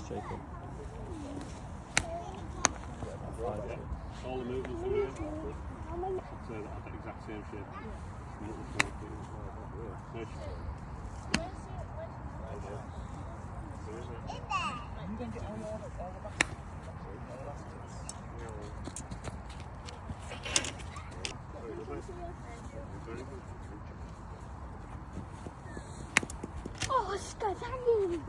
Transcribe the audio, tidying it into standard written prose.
Jacob. All the movements are here. So I've got exact same shape. Oh, Scott, I need